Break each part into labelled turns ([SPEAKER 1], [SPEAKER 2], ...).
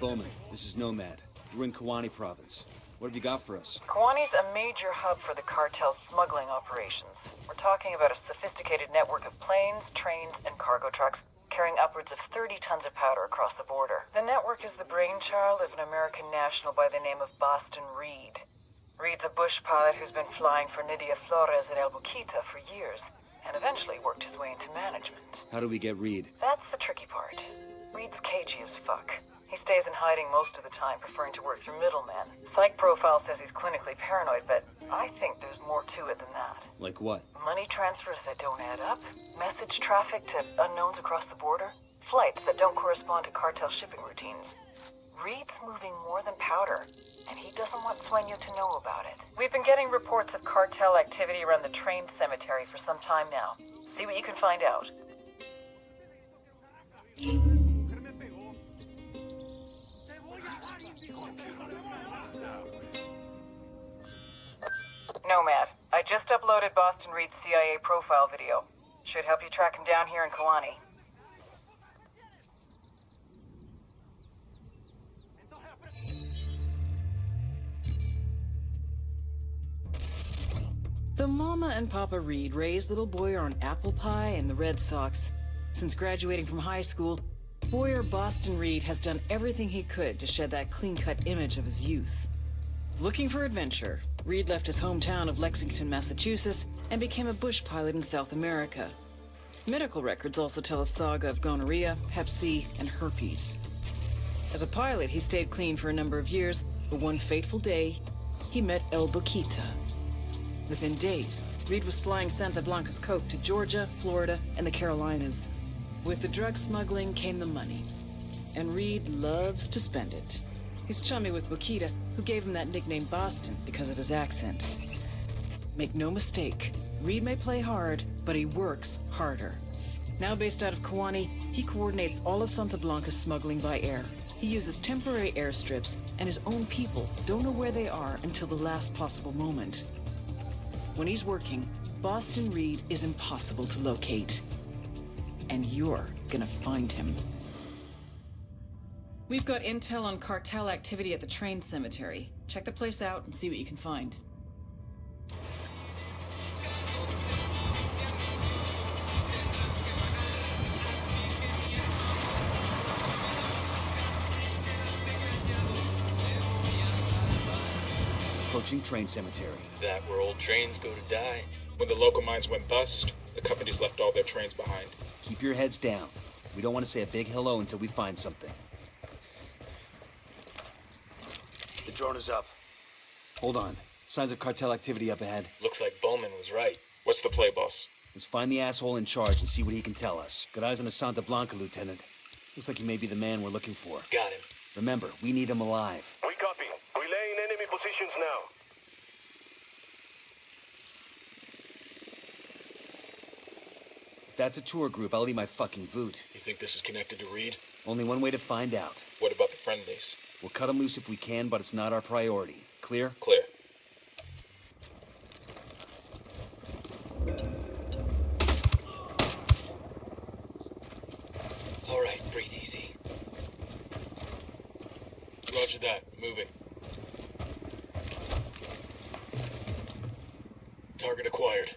[SPEAKER 1] Bowman, this is Nomad. We're in Kawani province. What have you got for us?
[SPEAKER 2] Kawani's a major hub for the cartel's smuggling operations. We're talking about a sophisticated network of planes, trains, and cargo trucks carrying upwards of 30 tons of powder across the border. The network is the brainchild of an American national by the name of Boston Reed. Reed's a bush pilot who's been flying for Nydia Flores at El Boquita for years, and eventually worked his way into management.
[SPEAKER 1] How do we get Reed?
[SPEAKER 2] That's the tricky part. Reed's cagey as fuck. He stays in hiding most of the time, preferring to work through middlemen. Psych profile says he's clinically paranoid, but I think there's more to it than that.
[SPEAKER 1] Like what?
[SPEAKER 2] Money transfers that don't add up, message traffic to unknowns across the border, flights that don't correspond to cartel shipping routines. Reed's moving more than powder, and he doesn't want Sueño to know about it. We've been getting reports of cartel activity around the train cemetery for some time now. See what you can find out. Nomad, I just uploaded Boston Reed's CIA profile video. Should help you track him down here in Kawani.
[SPEAKER 3] The Mama and Papa Reed raised little Boyer on apple pie and the Red Sox. Since graduating from high school, Boyer Boston Reed has done everything he could to shed that clean-cut image of his youth. Looking for adventure, Reed left his hometown of Lexington, Massachusetts, and became a bush pilot in South America. Medical records also tell a saga of gonorrhea, hep C, and herpes. As a pilot, he stayed clean for a number of years, but one fateful day, he met El Boquita. Within days, Reed was flying Santa Blanca's coke to Georgia, Florida, and the Carolinas. With the drug smuggling came the money, and Reed loves to spend it. He's chummy with Boquita, who gave him that nickname Boston because of his accent. Make no mistake, Reed may play hard, but he works harder. Now based out of Kawani, he coordinates all of Santa Blanca's smuggling by air. He uses temporary airstrips, and his own people don't know where they are until the last possible moment. When he's working, Boston Reed is impossible to locate. And you're gonna find him. We've got intel on cartel activity at the train cemetery. Check the place out and see what you can find.
[SPEAKER 1] Approaching train cemetery.
[SPEAKER 4] That where old trains go to die. When the local mines went bust, the companies left all their trains behind.
[SPEAKER 1] Keep your heads down. We don't want to say a big hello until we find something. The drone is up. Hold on. Signs of cartel activity up ahead.
[SPEAKER 4] Looks like Bowman was right. What's the play, boss?
[SPEAKER 1] Let's find the asshole in charge and see what he can tell us. Got eyes on the Santa Blanca, Lieutenant. Looks like he may be the man we're looking for.
[SPEAKER 4] Got him.
[SPEAKER 1] Remember, we need him alive.
[SPEAKER 5] We copy. Relaying enemy positions now.
[SPEAKER 1] If that's a tour group, I'll eat my fucking boot.
[SPEAKER 4] You think this is connected to Reed?
[SPEAKER 1] Only one way to find out.
[SPEAKER 4] What about the friend base?
[SPEAKER 1] We'll cut him loose if we can, but it's not our priority. Clear?
[SPEAKER 4] Clear. All right, breathe easy. Roger that. Moving. Target acquired.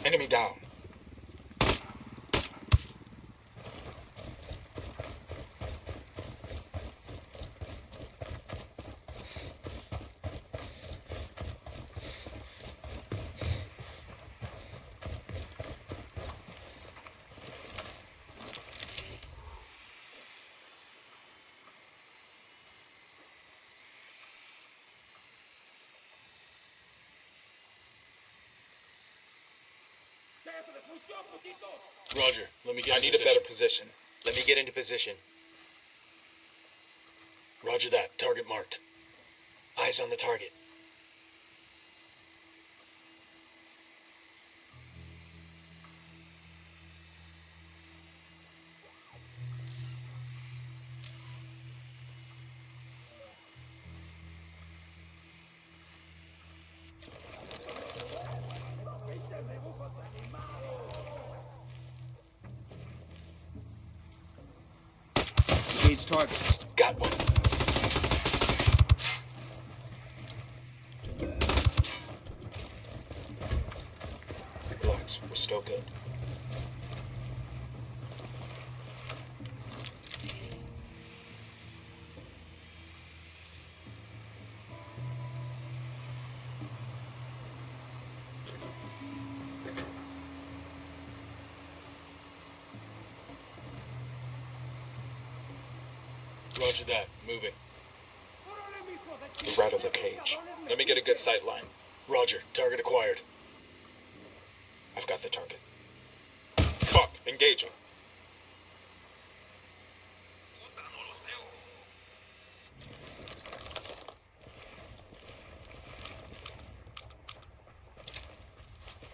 [SPEAKER 4] Enemy down. Roger, let me get I need a better position. Let me get into position. Roger that. Target marked. Eyes on the target.
[SPEAKER 1] Engage targets.
[SPEAKER 4] Got one. Relax, we're still good. Roger that. Moving. We're right of the cage. Let me get a good sight line. Roger. Target acquired. I've got the target. Fuck. Engaging.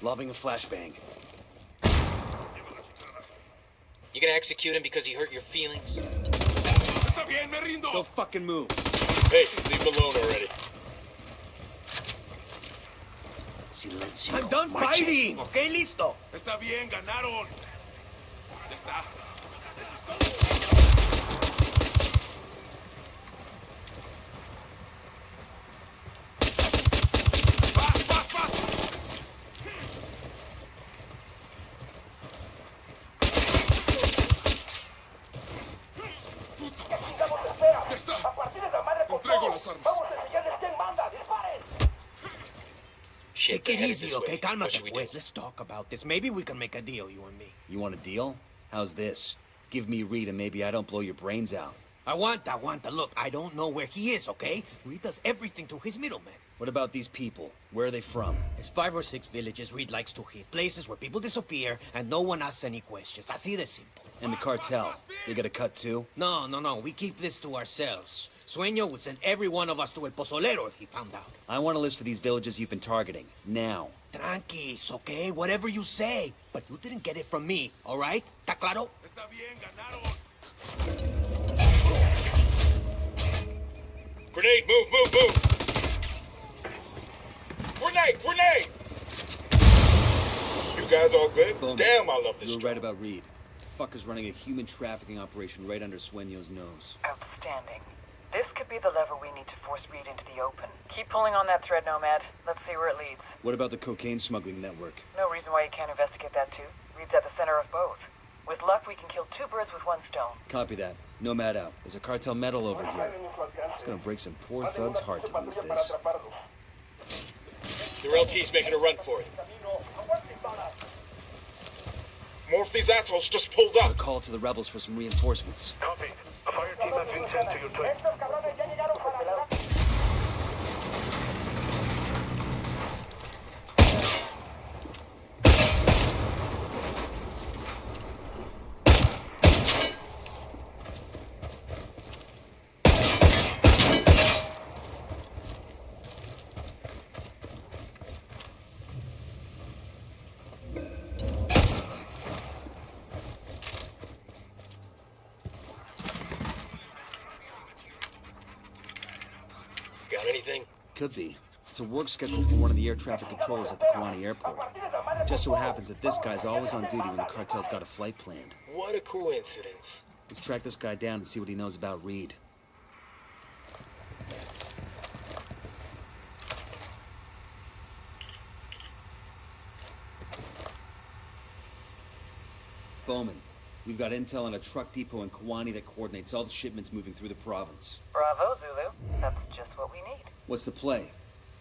[SPEAKER 1] Lobbing a flashbang.
[SPEAKER 4] You gonna execute him because he hurt your feelings?
[SPEAKER 5] Está bien, me rindo.
[SPEAKER 1] Go fucking move.
[SPEAKER 4] Hey, leave him alone already.
[SPEAKER 1] Silencio.
[SPEAKER 6] I'm done
[SPEAKER 1] Marche.
[SPEAKER 6] fighting, okay, listo.
[SPEAKER 5] Está bien, ganaron. Ya está. ¡Vas, vas, vas! ¡Puta! ¡Ya está! Entrego las armas.
[SPEAKER 4] Shit,
[SPEAKER 6] Take it
[SPEAKER 4] they're headed
[SPEAKER 6] easy,
[SPEAKER 4] this way.
[SPEAKER 6] okay?
[SPEAKER 4] What
[SPEAKER 6] Cálmate,
[SPEAKER 4] should we do?
[SPEAKER 6] pues. Let's talk about this. Maybe we can make a deal, you and me.
[SPEAKER 1] You want a deal? How's this? Give me Reed and maybe I don't blow your brains out.
[SPEAKER 6] Aguanta. Look, I don't know where he is, okay? Reed does everything to his middleman.
[SPEAKER 1] What about these people? Where are they from?
[SPEAKER 6] There's 5 or 6 villages Reed likes to hit. Places where people disappear and no one asks any questions. Así de simple.
[SPEAKER 1] And the cartel? They got a cut too?
[SPEAKER 6] No. We keep this to ourselves. Sueño would send every one of us to El Pozolero if he found out.
[SPEAKER 1] I want a list of these villages you've been targeting. Now.
[SPEAKER 6] Tranquis, okay? Whatever you say. But you didn't get it from me, all right? ¿Está claro?
[SPEAKER 5] Está bien, ganaron.
[SPEAKER 4] Grenade, move! Grenade! You guys all good?
[SPEAKER 1] Boom.
[SPEAKER 4] Damn, I love this
[SPEAKER 1] You were
[SPEAKER 4] job.
[SPEAKER 1] right about Reed. Fucker's running a human trafficking operation right under Sueño's nose.
[SPEAKER 2] Outstanding. This could be the lever we need to force Reed into the open. Keep pulling on that thread, Nomad. Let's see where it leads.
[SPEAKER 1] What about the cocaine smuggling network?
[SPEAKER 2] No reason why you can't investigate that too. Reed's at the center of both. With luck, we can kill 2 birds with 1 stone.
[SPEAKER 1] Copy that. Nomad out. There's a cartel medal over here. It's gonna break some poor thug's heart to lose this.
[SPEAKER 4] The LT's making a run for it. More of these assholes just pulled
[SPEAKER 1] A
[SPEAKER 4] up.
[SPEAKER 1] call to the rebels for some reinforcements.
[SPEAKER 5] Copy. A fire team has been sent to your train.
[SPEAKER 4] Got anything?
[SPEAKER 1] Could be. It's a work schedule for one of the air traffic controllers at the Kawani airport. Just so happens that this guy's always on duty when the cartel's got a flight planned.
[SPEAKER 4] What a coincidence.
[SPEAKER 1] Let's track this guy down and see what he knows about Reed. Bowman, we've got intel on a truck depot in Kawani that coordinates all the shipments moving through the province.
[SPEAKER 2] Bravo, Zulu. That's just what we need.
[SPEAKER 1] What's the play?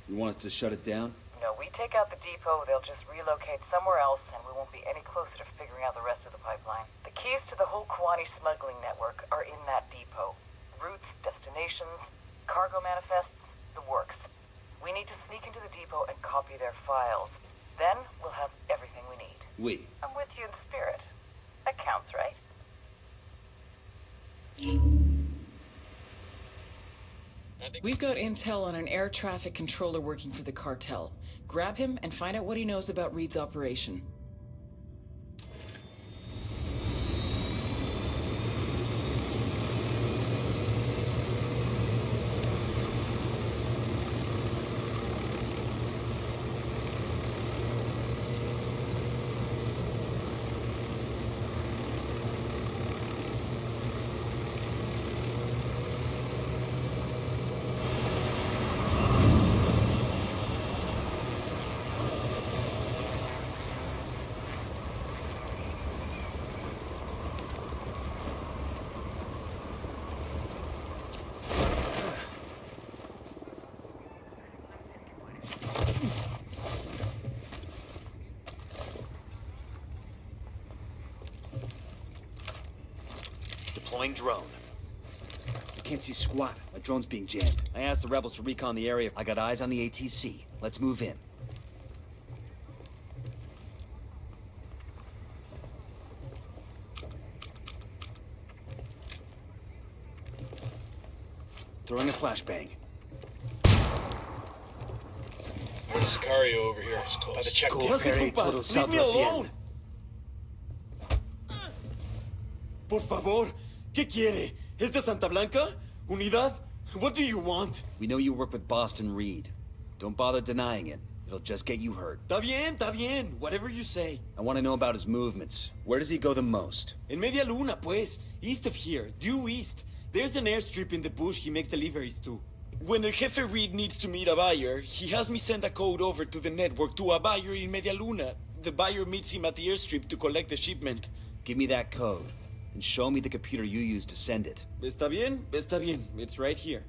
[SPEAKER 1] You want us to shut it down?
[SPEAKER 2] No, we take out the depot, they'll just relocate somewhere else, and we won't be any closer to figuring out the rest of the pipeline. The keys to the whole Kawani smuggling network are in that depot. Routes, destinations, cargo manifests, the works. We need to sneak into the depot and copy their files. Then we'll have everything we need.
[SPEAKER 1] We.
[SPEAKER 2] I'm with you in spirit. That counts, right?
[SPEAKER 3] We've got intel on an air traffic controller working for the cartel. Grab him and find out what he knows about Reed's operation.
[SPEAKER 1] Deploying drone. I can't see squat. My drone's being jammed. I asked the rebels to recon the area. I got eyes on the ATC. Let's move in. Throwing a flashbang.
[SPEAKER 4] There's Sicario over here. It's close. By the checkpoint.
[SPEAKER 1] Coopere todo
[SPEAKER 6] Leave me alone!
[SPEAKER 1] bien.
[SPEAKER 6] Por favor, ¿qué quiere? ¿Es de Santa Blanca? ¿Unidad? What do you want?
[SPEAKER 1] We know you work with Boston Reed. Don't bother denying it. It'll just get you hurt.
[SPEAKER 6] Está bien. Whatever you say.
[SPEAKER 1] I want to know about his movements. Where does he go the most?
[SPEAKER 6] En Media Luna, pues. East of here. Due east. There's an airstrip in the bush he makes deliveries to. When El Jefe Reed needs to meet a buyer, he has me send a code over to the network to a buyer in Media Luna. The buyer meets him at the airstrip to collect the shipment.
[SPEAKER 1] Give me that code, and show me the computer you used to send it.
[SPEAKER 6] Está bien. It's right here.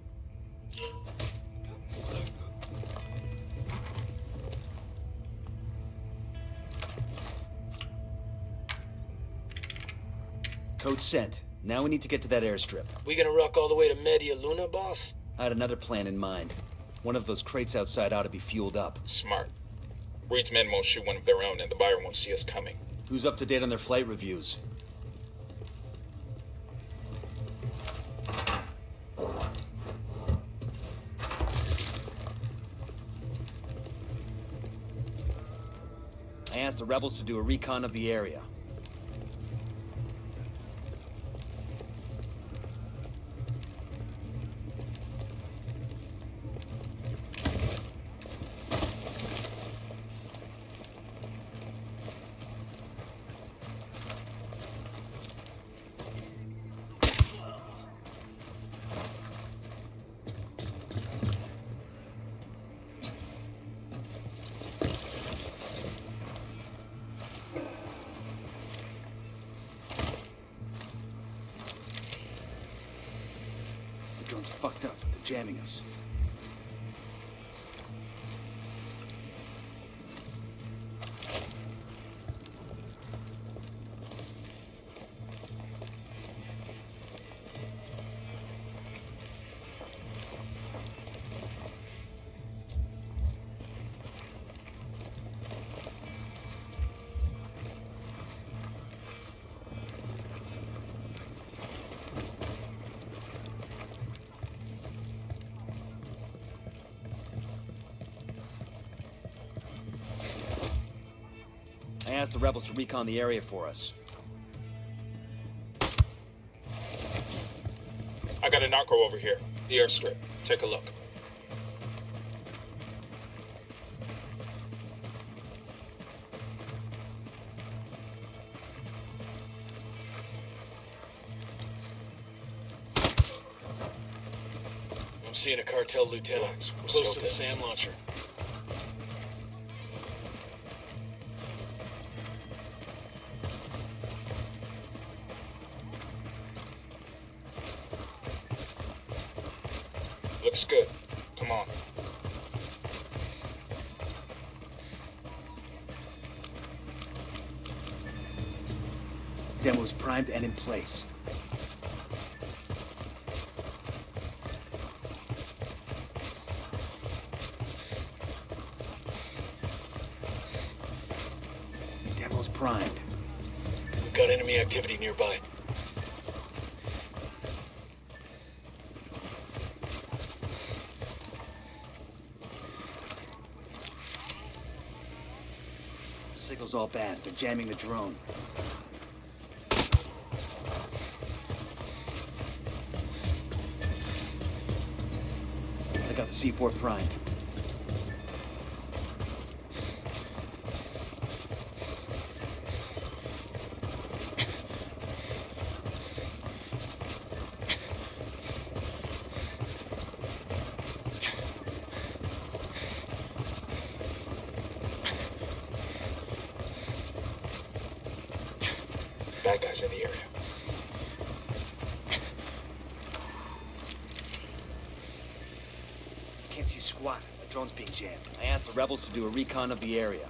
[SPEAKER 1] Code sent. Now we need to get to that airstrip.
[SPEAKER 7] We gonna rock all the way to Media Luna, boss?
[SPEAKER 1] I had another plan in mind. One of those crates outside ought to be fueled up.
[SPEAKER 4] Smart. Reed's men won't shoot one of their own, and the buyer won't see us coming.
[SPEAKER 1] Who's up to date on their flight reviews? I asked the rebels to do a recon of the area. The drone's fucked up. They're jamming us. I asked the rebels to recon the area for us.
[SPEAKER 4] I got a narco over here. The airstrip. Take a look.
[SPEAKER 7] I'm seeing a cartel lieutenant.
[SPEAKER 4] Relax. We're
[SPEAKER 7] Close
[SPEAKER 4] still
[SPEAKER 7] to the
[SPEAKER 4] good.
[SPEAKER 7] SAM launcher.
[SPEAKER 4] Looks good. Come on.
[SPEAKER 1] Demo's primed and in place. Demo's primed.
[SPEAKER 7] We've got enemy activity nearby.
[SPEAKER 1] Signal's all bad. They're jamming the drone. I got the C4 primed.
[SPEAKER 4] Bad guys in the area.
[SPEAKER 1] Can't see squat. The drone's being jammed. I asked the rebels to do a recon of the area.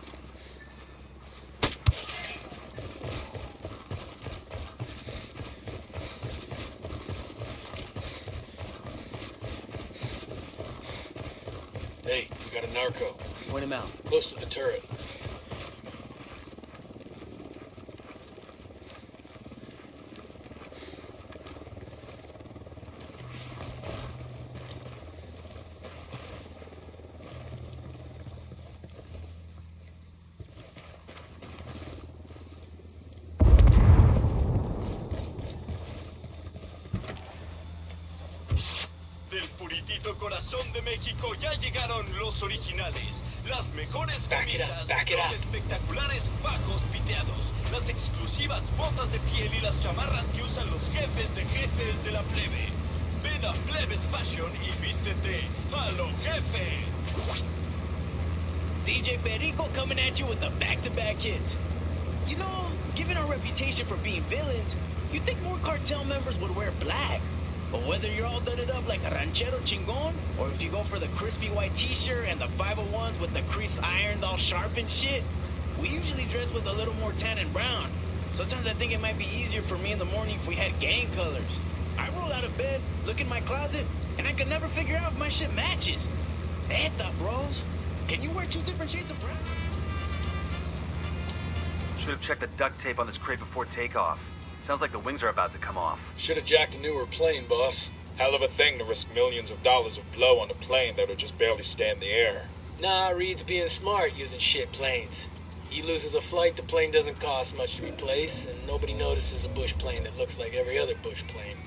[SPEAKER 7] Hey, we got a narco.
[SPEAKER 1] Point him out.
[SPEAKER 7] Close to the turret.
[SPEAKER 8] Del puritito corazón de México ya llegaron los originales, las mejores camisas, los espectaculares fajos piteados, las exclusivas botas de piel y las chamarras que usan los jefes de la plebe. Ven a Plebes Fashion y vístete a lo jefe.
[SPEAKER 9] DJ Perico coming at you with the back-to-back hits. You know, given our reputation for being villains, you'd think more cartel members would wear black. But whether you're all done it up like a ranchero chingon, or if you go for the crispy white t-shirt and the 501s with the crease ironed all sharp and shit, we usually dress with a little more tan and brown. Sometimes I think it might be easier for me in the morning if we had gang colors. I roll out of bed, look in my closet, and I can never figure out if my shit matches. Neta, bros. Can you wear two different shades of brown?
[SPEAKER 10] Should have checked the duct tape on this crate before takeoff. Sounds like the wings are about to come off.
[SPEAKER 7] Should have jacked a newer plane, boss.
[SPEAKER 4] Hell of a thing to risk millions of dollars of blow on a plane that'll just barely stay in the air.
[SPEAKER 7] Nah, Reed's being smart using shit planes. He loses a flight, the plane doesn't cost much to replace, and nobody notices a bush plane that looks like every other bush plane.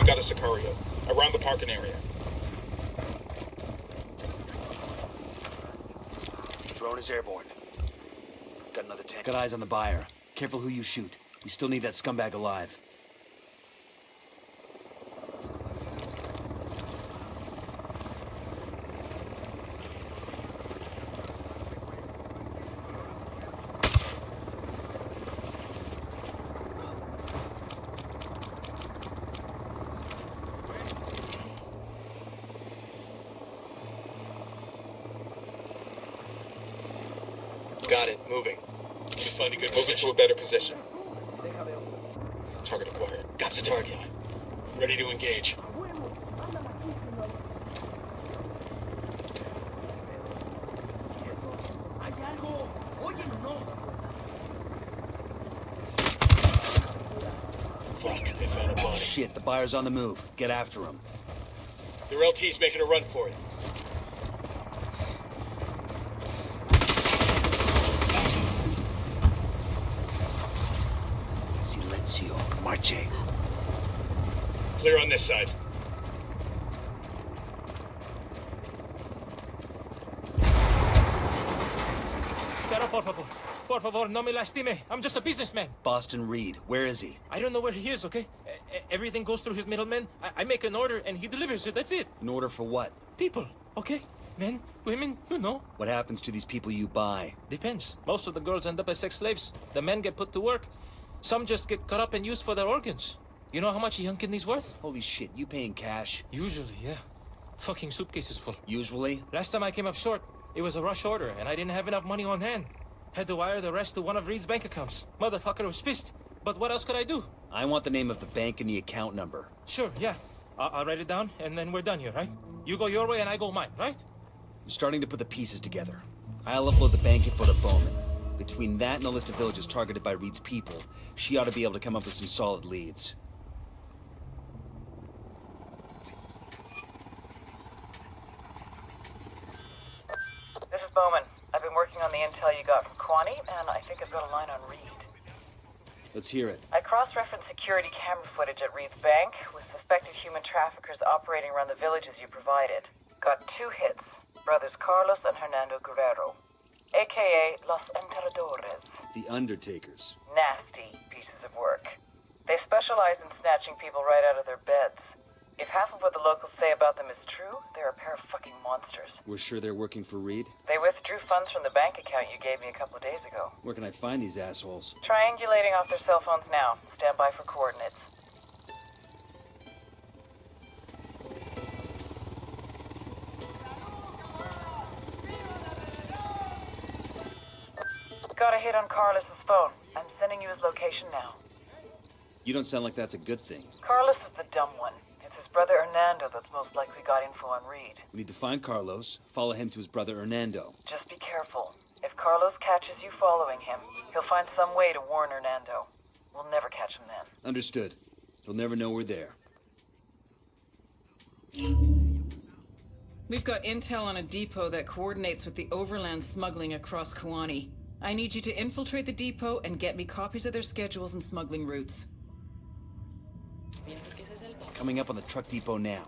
[SPEAKER 4] Got a Sicario, around the parking area.
[SPEAKER 1] Drone is airborne. Got another tank. Got eyes on the buyer. Careful who you shoot. We still need that scumbag alive.
[SPEAKER 7] Got it, moving.
[SPEAKER 4] Let me find a good move into a better position.
[SPEAKER 7] Target acquired. Got the target. Ready to engage. Fuck, they found a body.
[SPEAKER 1] Shit, the buyer's on the move. Get after him.
[SPEAKER 7] Their LT's making a run for it.
[SPEAKER 1] Silencio. Marche.
[SPEAKER 4] Clear on this side.
[SPEAKER 11] Pero por favor, no me lastime. I'm just a businessman.
[SPEAKER 1] Boston Reed. Where is he?
[SPEAKER 11] I don't know where he is, okay? Everything goes through his middleman. I make an order and he delivers it, that's it.
[SPEAKER 1] An order for what?
[SPEAKER 11] People, okay? Men, women, you know.
[SPEAKER 1] What happens to these people you buy?
[SPEAKER 11] Depends. Most of the girls end up as sex slaves. The men get put to work. Some just get cut up and used for their organs. You know how much a young kidney's worth?
[SPEAKER 1] Holy shit, you paying cash?
[SPEAKER 11] Usually, yeah. Fucking suitcases full.
[SPEAKER 1] Usually?
[SPEAKER 11] Last time I came up short, it was a rush order and I didn't have enough money on hand. Had to wire the rest to one of Reed's bank accounts. Motherfucker was pissed. But what else could I do?
[SPEAKER 1] I want the name of the bank and the account number.
[SPEAKER 11] Sure, yeah. I'll write it down and then we're done here, right? You go your way and I go mine, right?
[SPEAKER 1] I'm starting to put the pieces together. I'll upload the bank info to Bowman. Between that and the list of villages targeted by Reed's people, she ought to be able to come up with some solid leads.
[SPEAKER 2] the intel you got from Kwani, and I think I've got a line on Reed.
[SPEAKER 1] Let's hear it.
[SPEAKER 2] I cross-referenced security camera footage at Reed's bank with suspected human traffickers operating around the villages you provided. Got 2 hits, brothers Carlos and Hernando Guerrero, a.k.a. Los Enterradores.
[SPEAKER 1] The Undertakers.
[SPEAKER 2] Nasty pieces of work. They specialize in snatching people right out of their beds. If half of what the locals say about them is true, they're a pair of fucking monsters.
[SPEAKER 1] We're sure they're working for Reed?
[SPEAKER 2] They withdrew funds from the bank account you gave me a couple of days ago.
[SPEAKER 1] Where can I find these assholes?
[SPEAKER 2] Triangulating off their cell phones now. Stand by for coordinates. Got a hit on Carlos's phone. I'm sending you his location now.
[SPEAKER 1] You don't sound like that's a good thing.
[SPEAKER 2] Carlos is the dumb one. It's his brother Hernando that's most likely got info on Reed.
[SPEAKER 1] We need to find Carlos, follow him to his brother Hernando.
[SPEAKER 2] Just be careful. If Carlos catches you following him, he'll find some way to warn Hernando. We'll never catch him then.
[SPEAKER 1] Understood. He'll never know we're there.
[SPEAKER 3] We've got intel on a depot that coordinates with the overland smuggling across Kwani. I need you to infiltrate the depot and get me copies of their schedules and smuggling routes.
[SPEAKER 1] Coming up on the truck depot now.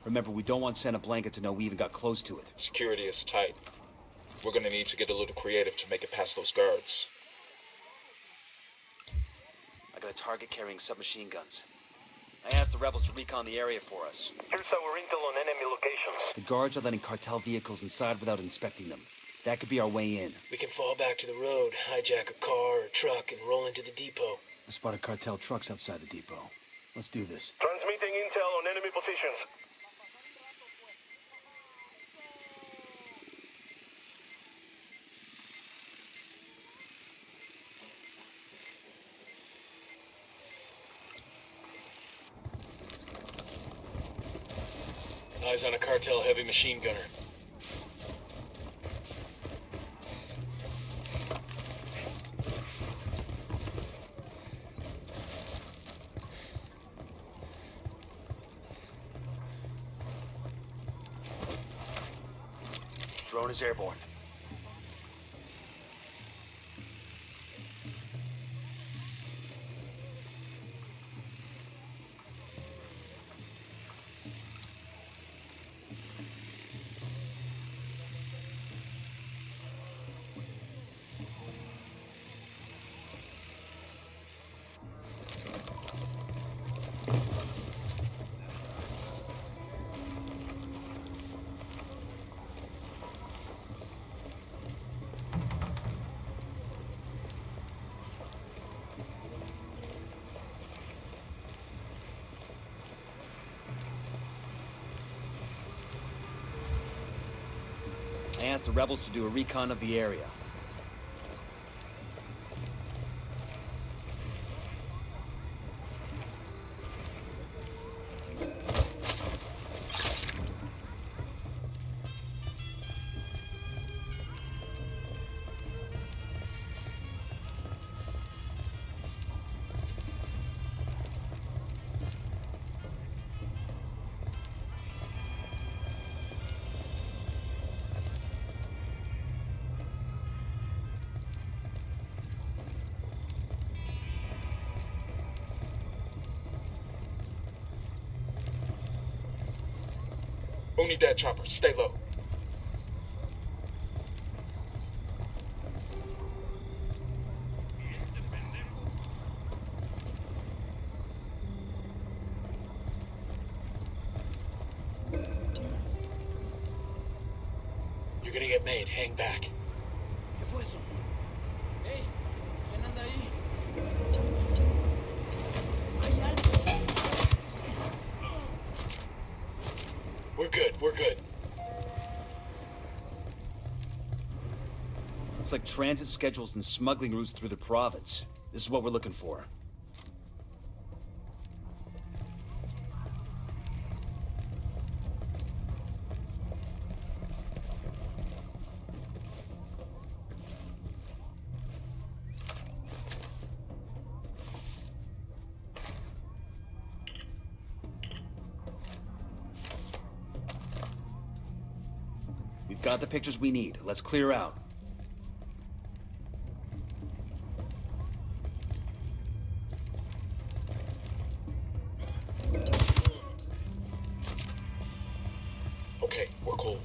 [SPEAKER 1] Remember, we don't want Santa Blanca to know we even got close to it.
[SPEAKER 4] Security is tight. We're gonna need to get a little creative to make it past those guards.
[SPEAKER 1] I got a target carrying submachine guns. I asked the rebels to recon the area for us.
[SPEAKER 5] Here's our intel on enemy locations.
[SPEAKER 1] The guards are letting cartel vehicles inside without inspecting them. That could be our way in.
[SPEAKER 7] We can fall back to the road, hijack a car or truck, and roll into the depot.
[SPEAKER 1] I spotted cartel trucks outside the depot. Let's do this.
[SPEAKER 5] Transmitting intel on enemy positions.
[SPEAKER 7] Eyes on a cartel heavy machine gunner.
[SPEAKER 1] Drone is airborne. I asked the rebels to do a recon of the area.
[SPEAKER 4] Only dead chopper. Stay low.
[SPEAKER 7] You're gonna get made. Hang back.
[SPEAKER 6] ¿Qué fue eso? ¡Ey! ¿Quién anda ahí? ¡Hay algo!
[SPEAKER 7] We're good. We're good.
[SPEAKER 1] Looks like transit schedules and smuggling routes through the province. This is what we're looking for. We've got the pictures we need. Let's clear out.
[SPEAKER 4] okay. We're cool.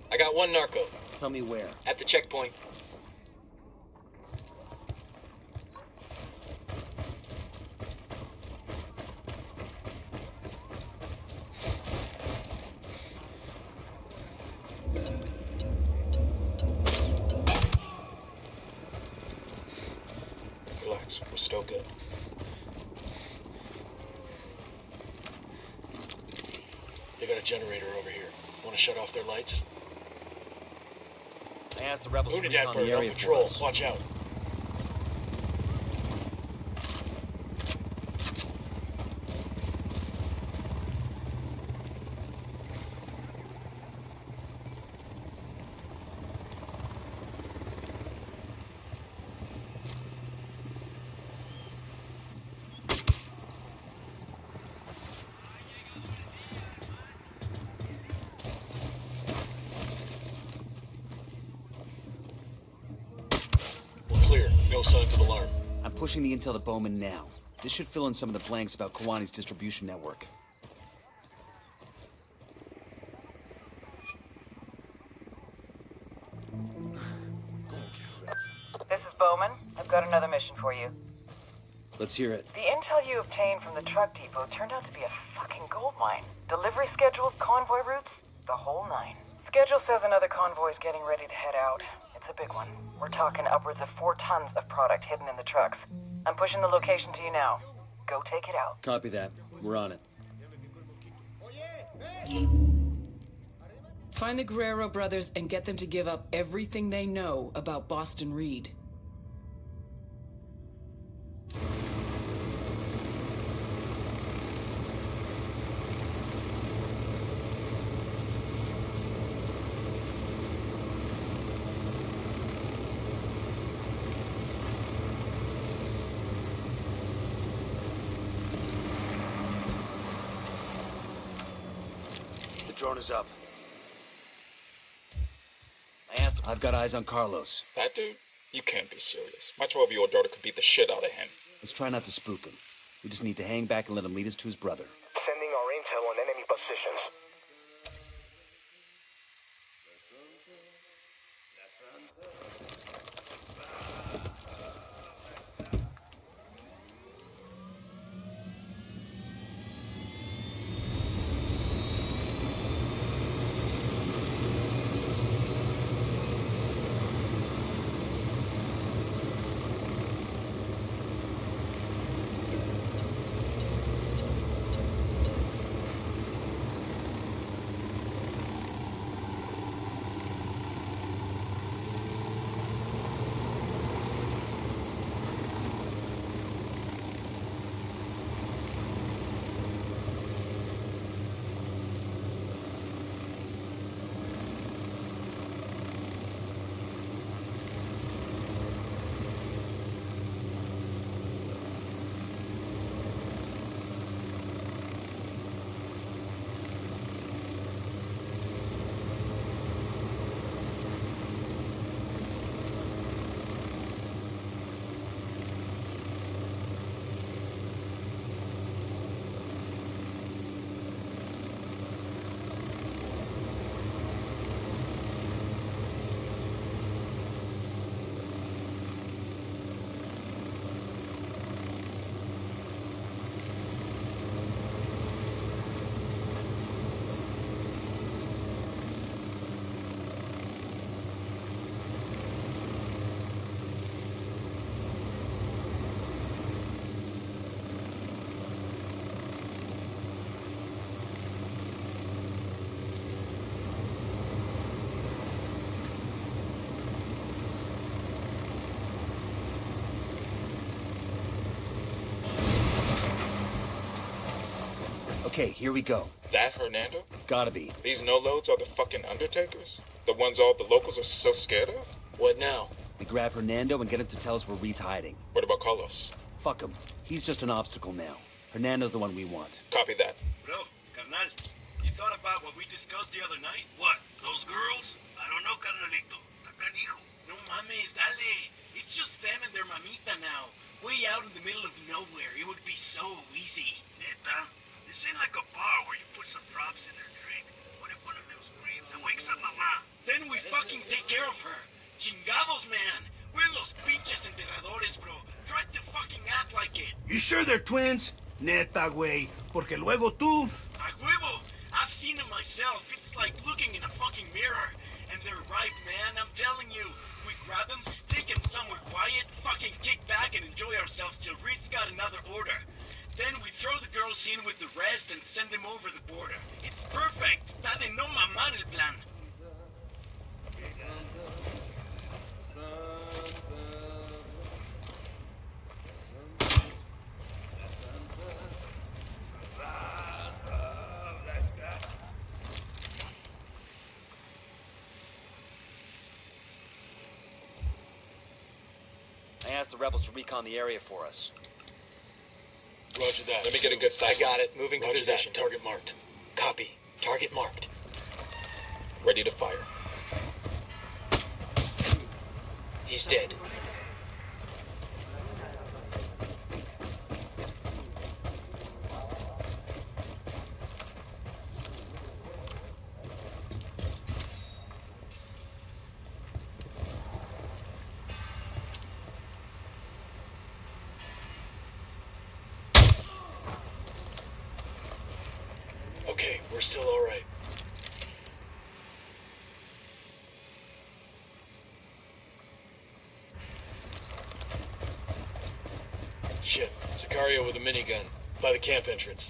[SPEAKER 4] I got one narco.
[SPEAKER 1] Tell me where.
[SPEAKER 7] At the checkpoint.
[SPEAKER 4] Relax. We're still good. They got a generator over here. Want to shut off their lights?
[SPEAKER 1] I asked the rebels to
[SPEAKER 4] Who did that
[SPEAKER 1] recon the
[SPEAKER 4] bird on
[SPEAKER 1] area for
[SPEAKER 4] patrol?
[SPEAKER 1] us.
[SPEAKER 4] Watch out. Clear. No signs of alarm.
[SPEAKER 1] I'm pushing the intel to Bowman now. This should fill in some of the blanks about Kawani's distribution network.
[SPEAKER 2] This is Bowman. I've got another mission for you.
[SPEAKER 1] Let's hear it.
[SPEAKER 2] The intel you obtained from the truck depot turned out to be a fucking gold mine. Delivery schedules, convoy routes, the whole nine. Schedule says another convoy is getting ready to head out. It's a big one. We're talking upwards of 4 tons of product hidden in the trucks. I'm pushing the location to you now. Go take it out.
[SPEAKER 1] Copy that. We're on it.
[SPEAKER 3] Find the Guerrero brothers and get them to give up everything they know about Boston Reed.
[SPEAKER 1] The drone is up. I've got eyes on Carlos.
[SPEAKER 4] That dude? You can't be serious. My 12-year-old daughter could beat the shit out of him.
[SPEAKER 1] Let's try not to spook him. We just need to hang back and let him lead us to his brother.
[SPEAKER 5] Sending our intel on enemy positions.
[SPEAKER 1] Okay, here we go.
[SPEAKER 4] That Hernando?
[SPEAKER 1] Gotta be.
[SPEAKER 4] These no-loads are the fucking Undertakers? The ones all the locals are so scared of?
[SPEAKER 7] What now?
[SPEAKER 1] We grab Hernando and get him to tell us where Reed's hiding.
[SPEAKER 4] What about Carlos?
[SPEAKER 1] Fuck him. He's just an obstacle now. Hernando's the one we want.
[SPEAKER 4] Copy that.
[SPEAKER 8] Bro, carnal, you thought about what we discussed the other night? What? Those girls? I don't know, carnalito. Está canijo. No mames, dale. It's just them and their mamita now. Way out in the middle of nowhere. It would be so easy. Neta, this ain't like a bar where you put some props in their drink. What if one of them screams and wakes up mama? Then we fucking take care of her. Chingados, man. We're los pinches enterradores, bro. Try to fucking act like it.
[SPEAKER 5] You sure they're twins? Neta, güey. Porque luego tú...
[SPEAKER 8] A huevo! I've seen them myself. It's like looking in a fucking mirror. And they're right, man. I'm telling you. We grab them, take them somewhere quiet, fucking kick back and enjoy ourselves till Reed's got another order. Then we throw the girls in with the rest and send them over the border. It's perfect. Está de no mamar el plan.
[SPEAKER 1] I asked the rebels to recon the area for us.
[SPEAKER 4] Roger that. Let me get a good sight.
[SPEAKER 7] I got it. Moving to
[SPEAKER 4] Roger
[SPEAKER 7] position.
[SPEAKER 4] that. Target marked.
[SPEAKER 7] Copy. Target marked.
[SPEAKER 4] Ready to fire.
[SPEAKER 7] He's dead.
[SPEAKER 4] Okay, we're still all right. Shit, Sicario with a minigun by the camp entrance.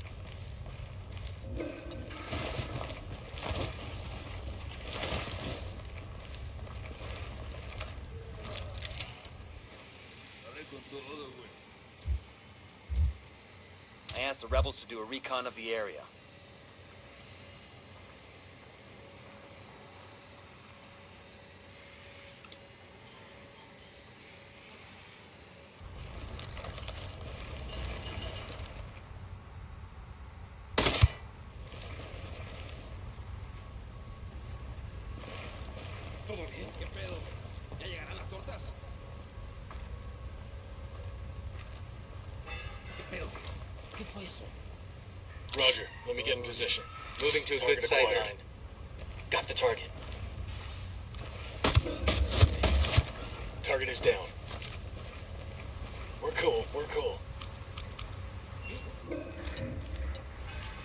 [SPEAKER 1] I asked the rebels to do a recon of the area.
[SPEAKER 6] ¿Todo bien? ¿Qué pedo? ¿Ya llegarán las tortas? ¿Qué pedo? ¿Qué fue eso?
[SPEAKER 4] Roger, let me get in position.
[SPEAKER 7] Moving to a
[SPEAKER 4] Target
[SPEAKER 7] good sight
[SPEAKER 4] acquired.
[SPEAKER 7] line. Got the target.
[SPEAKER 4] Target is down. We're cool, we're cool.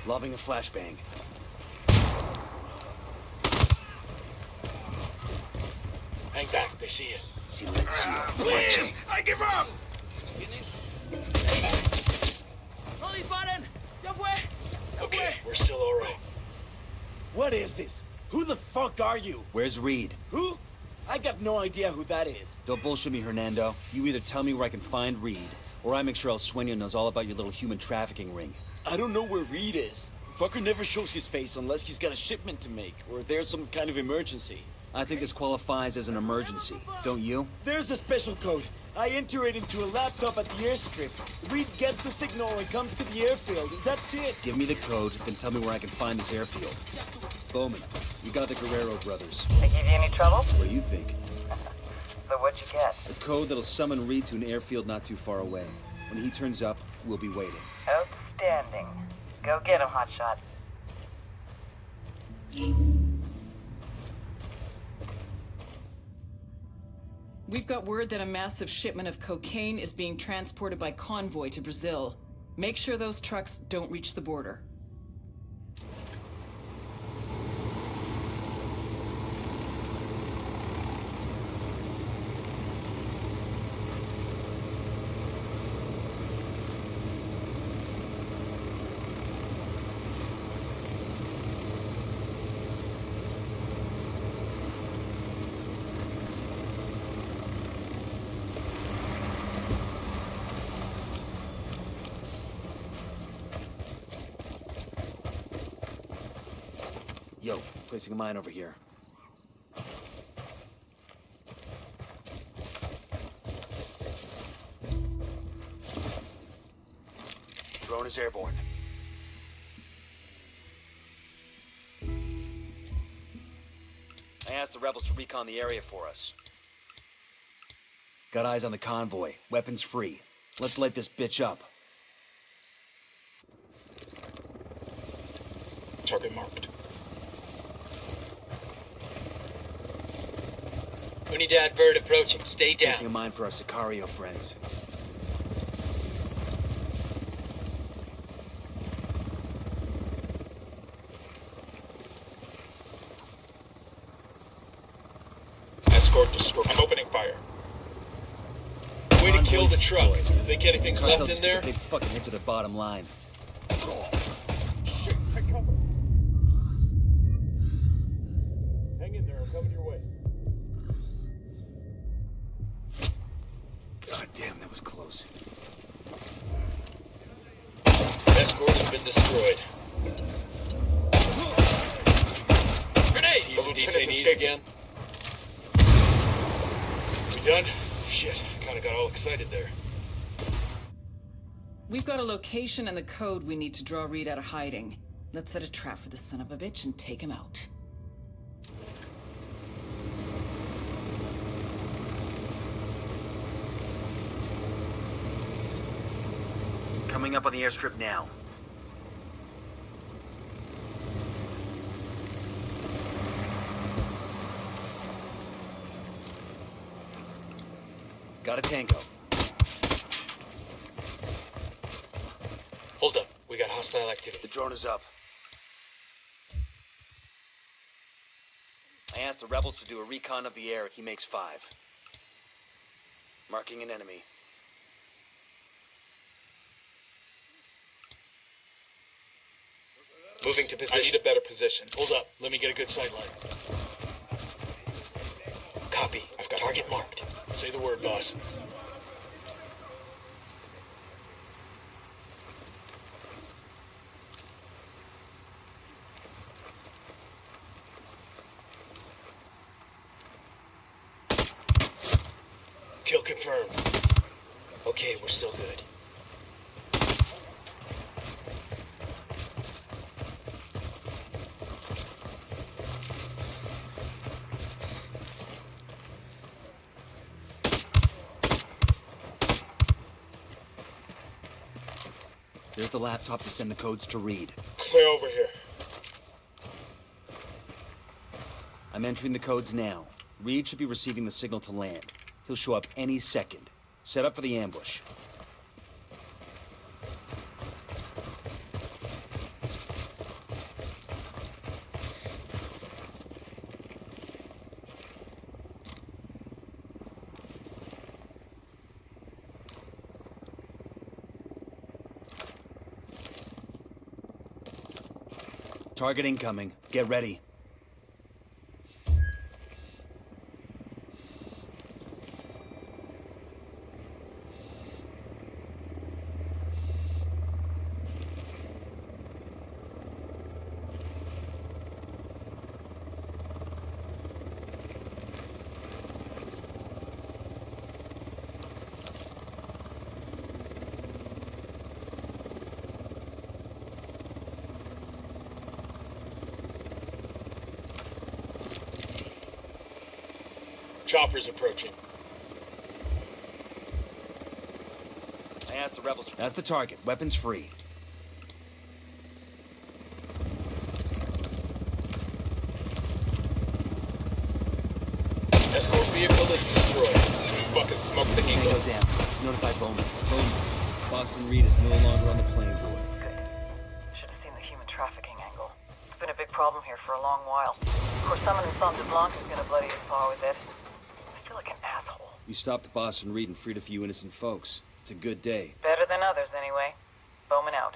[SPEAKER 1] Lobbing a flashbang.
[SPEAKER 4] Hang back, they see you.
[SPEAKER 1] Silencio. Watch him.
[SPEAKER 5] I give up!
[SPEAKER 9] ¡No disparen! ¡Ya fue! ¡Ya
[SPEAKER 4] Okay,
[SPEAKER 9] fue!
[SPEAKER 4] we're still all right.
[SPEAKER 6] What is this? Who the fuck are you?
[SPEAKER 1] Where's Reed?
[SPEAKER 6] Who? I got no idea who that is.
[SPEAKER 1] Don't bullshit me, Hernando. You either tell me where I can find Reed, or I make sure El Sueño knows all about your little human trafficking ring.
[SPEAKER 6] I don't know where Reed is. Fucker never shows his face unless he's got a shipment to make, or there's some kind of emergency.
[SPEAKER 1] I think this qualifies as an emergency, don't you?
[SPEAKER 6] There's a special code. I enter it into a laptop at the airstrip. Reed gets the signal and comes to the airfield. That's it.
[SPEAKER 1] Give me the code, then tell me where I can find this airfield. Bowman, you got the Guerrero brothers.
[SPEAKER 2] They give you any trouble?
[SPEAKER 1] What do you think?
[SPEAKER 2] So what'd you get?
[SPEAKER 1] The code that'll summon Reed to an airfield not too far away. When he turns up, we'll be waiting.
[SPEAKER 2] Outstanding. Go get him, hotshot.
[SPEAKER 3] We've got word that a massive shipment of cocaine is being transported by convoy to Brazil. Make sure those trucks don't reach the border.
[SPEAKER 1] Yo, placing a mine over here. Drone is airborne. I asked the rebels to recon the area for us. Got eyes on the convoy. Weapons free. Let's light this bitch up.
[SPEAKER 4] Target marked.
[SPEAKER 7] We need to advert approaching. Stay down.
[SPEAKER 1] Placing a mine for our Sicario friends.
[SPEAKER 4] Escort destroyed. I'm opening fire. Way to kill the truck. Think anything's left in there?
[SPEAKER 1] Big fucking hit to the bottom line.
[SPEAKER 4] Shit, take cover. Hang in there, I'm coming your way.
[SPEAKER 1] God damn, that was close.
[SPEAKER 4] Escort has been destroyed. Grenade! Lieutenant's escaped again. We done? Shit, kinda got all excited there.
[SPEAKER 3] We've got a location and the code we need to draw Reed out of hiding. Let's set a trap for the son of a bitch and take him out.
[SPEAKER 10] Coming up on the airstrip now.
[SPEAKER 1] Got a tango.
[SPEAKER 7] Hold up. We got hostile activity.
[SPEAKER 1] The drone is up. I asked the rebels to do a recon of the air. He makes 5. Marking an enemy.
[SPEAKER 4] Moving to position. I need a better position. Hold up. Let me get a good sight line.
[SPEAKER 7] Copy. I've got target marked.
[SPEAKER 4] Say the word, boss. Kill confirmed.
[SPEAKER 7] Okay, we're still good.
[SPEAKER 1] There's the laptop to send the codes to Reed.
[SPEAKER 4] Clear over here.
[SPEAKER 1] I'm entering the codes now. Reed should be receiving the signal to land. He'll show up any second. Set up for the ambush. Target incoming. Get ready.
[SPEAKER 4] Chopper's approaching.
[SPEAKER 1] I asked the rebels. That's the target. Weapons free.
[SPEAKER 4] Escort vehicle is destroyed. Fucking smoke the
[SPEAKER 1] Tango
[SPEAKER 4] Eagle.
[SPEAKER 1] down. Let's notify Bowman.
[SPEAKER 6] Bowman, Boston Reed is no longer on the playing board.
[SPEAKER 2] Good. Should have seen the human trafficking angle. It's been a big problem here for a long while. Of course, someone in Santa Blanca's gonna bloody his paw with it. I feel like an asshole.
[SPEAKER 6] You stopped Boston Reed and freed a few innocent folks. It's a good day.
[SPEAKER 2] Better than others, anyway. Bowman out.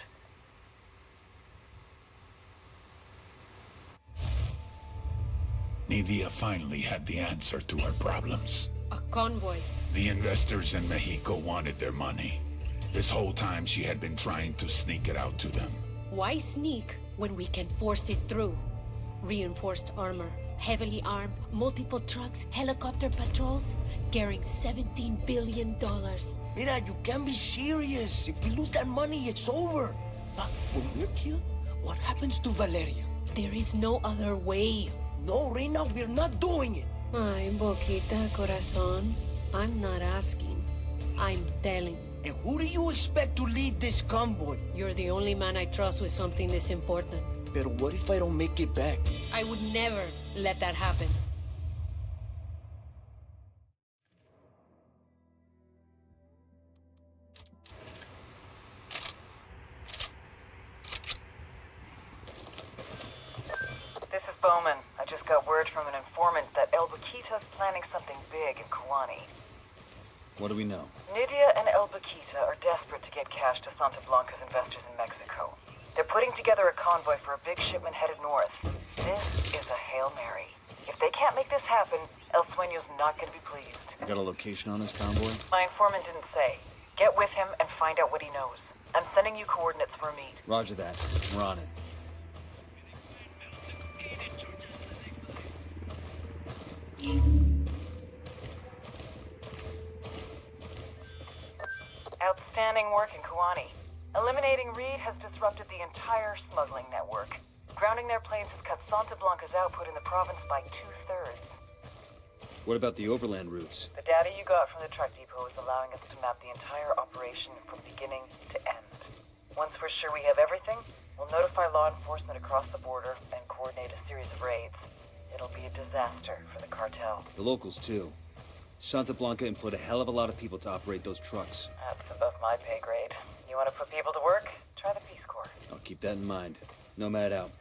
[SPEAKER 12] Nidia finally had the answer to her problems.
[SPEAKER 13] A convoy.
[SPEAKER 12] The investors in Mexico wanted their money. This whole time she had been trying to sneak it out to them.
[SPEAKER 13] Why sneak when we can force it through? Reinforced armor, heavily armed, multiple trucks, helicopter patrols, carrying $17 billion.
[SPEAKER 9] Mira, you can't be serious. If we lose that money, it's over. But when we're killed, what happens to Valeria?
[SPEAKER 13] There is no other way.
[SPEAKER 9] No, Reina, we're not doing it.
[SPEAKER 13] Ay, Boquita, corazón. I'm not asking. I'm telling.
[SPEAKER 9] And who do you expect to lead this convoy?
[SPEAKER 13] You're the only man I trust with something this important.
[SPEAKER 9] But what if I don't make it back?
[SPEAKER 13] I would never let that happen.
[SPEAKER 2] This is Bowman. I just got word from an informant that El Baquita's planning something big in Kalani.
[SPEAKER 1] What do we know?
[SPEAKER 2] Nydia and El Baquita are desperate to get cash to Santa Blanca's investors in Mexico. They're putting together a convoy for a big shipment headed north. This is a Hail Mary. If they can't make this happen, El Sueño's not going to be pleased.
[SPEAKER 1] You got a location on this convoy?
[SPEAKER 2] My informant didn't say. Get with him and find out what he knows. I'm sending you coordinates for a meet.
[SPEAKER 1] Roger that. We're on it.
[SPEAKER 2] Outstanding work in Kuwani. Eliminating Reed has disrupted the entire smuggling network. Grounding their planes has cut Santa Blanca's output in the province by 2/3.
[SPEAKER 1] What about the overland routes?
[SPEAKER 2] The data you got from the truck depot is allowing us to map the entire operation from beginning to end. Once we're sure we have everything, we'll notify law enforcement across the border and coordinate a series of raids. It'll be a disaster for the cartel.
[SPEAKER 1] The locals, too. Santa Blanca employed a hell of a lot of people to operate those trucks.
[SPEAKER 2] That's above my pay grade. You want to put people to work? Try the Peace Corps.
[SPEAKER 1] I'll keep that in mind. Nomad out.